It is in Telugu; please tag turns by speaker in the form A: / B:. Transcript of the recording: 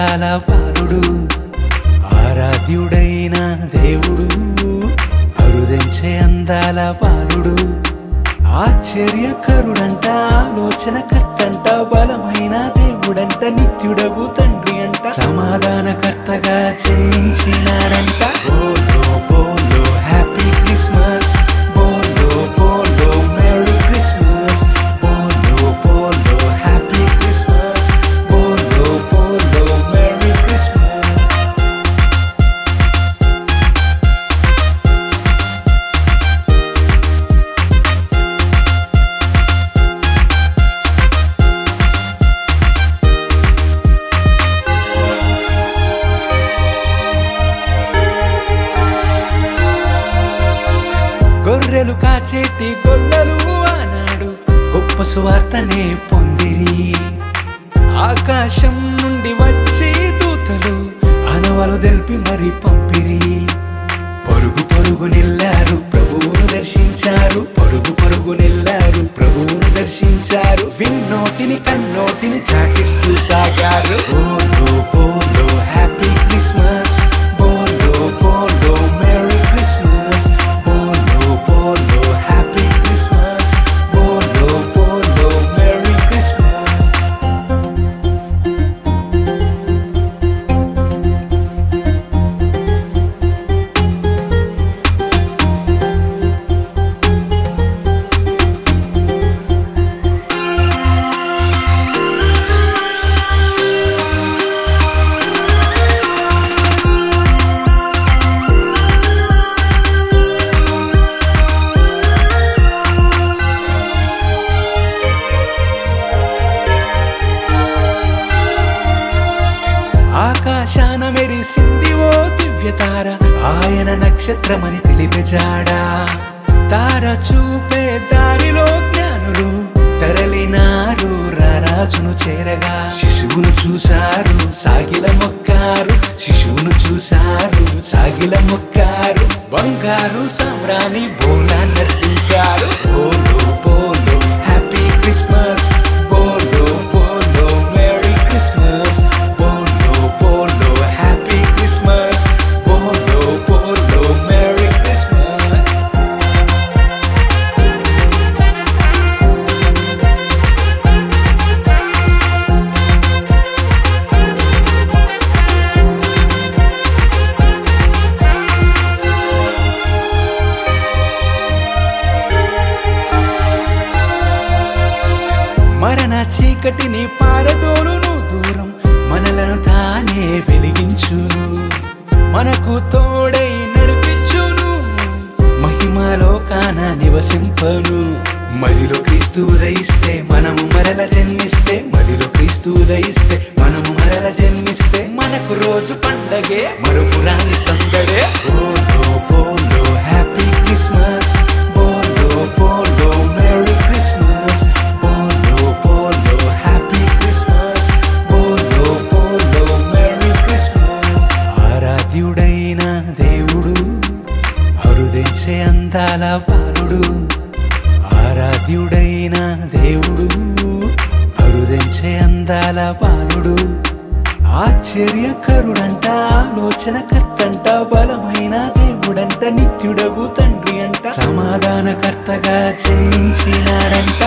A: అందాల బాలుడు ఆరాధ్యుడైన దేవుడు అరుదించే అందాల బాలుడు ఆశ్చర్యకరుడంట ఆలోచనకర్తంట బలమైన దేవుడంట నిత్యుడగు తండ్రి అంట సమాధానకర్తగా జన్మించినాడంట బోలో బోలో హ్యాపీ క్రిస్మస్ బోలో బోలో మెరీ క్రిస్మస్ బోలో బోలో హ్యాపీ క్రిస్మస్ బోలో బోలో మెరీ క్రిస్మస్ గొర్రెలు కాచేటి గొల్లలు ఆనాడు గొప్ప సువార్తనే పొందిరి ఆకాశం నుండి వచ్చి దూతలు అనవలు తెలిపి మరి పంపిరి పరుగు పరుగు నిల్లారు ప్రభువును దర్శించారు పరుగు పరుగు నిల్లారు ప్రభువును దర్శించారు విన్నోటిని కన్నోటిని చాటిస్తూ సాగారు బోలో బోలో హ్యాపీ క్రిస్మస్ బోలో బోలో మెరీ క్రిస్మస్ బోలో బోలో హ్యాపీ క్రిస్మస్ బోలో బోలో మెరీ క్రిస్మస్ ఆకాశాన మెరిసింది ఓ దివ్యతార ఆయన నక్షత్రమని తెలిపెజాడా తార చూపే దారిలో జ్ఞానులు తరలినారు రారాజును చేరగా శిశువును చూశారు సాగిల మొక్కారు శిశువును చూశారు సాగిల మొక్కారు బంగారు సామ్రాణి బోలా నర్తించారు బోలో బోలో హ్యాపీ క్రిస్మస్ బోలో బోలో మెరీ క్రిస్మస్ బోలో బోలో హ్యాపీ క్రిస్మస్ బోలో బోలో మెరీ క్రిస్మస్ మరణ చీకటిని పారదోలును దూరం మనలను తానే వెలిగించును మనకు తోడై నడిపించును మహిమలోకాన నివసింపను మదిలో క్రీస్తు ఉదయిస్తే మనము మరల జన్మిస్తే మదిలో క్రీస్తు ఉదయిస్తే మనము మరల జన్మిస్తే మనకు రోజు పండగే మరుపురాని సందడే బోలో బోలో హ్యాపీ క్రిస్మస్ బోలో బోలో మెరీ క్రిస్మస్ బోలో బోలో హ్యాపీ క్రిస్మస్ బోలో బోలో మెరీ క్రిస్మస్ ఆరాధ్యుడైన దేవుడు అరుదించే అందాల బాలుడు ఆరాధ్యుడైన దేవుడు అరుదించే అందాల బాలుడు ఆశ్చర్యకరుడంట ఆలోచనకర్తంట బలమైన దేవుడంట నిత్యుడగు తండ్రి అంట సమాధానకర్తగా జన్మించినాడంట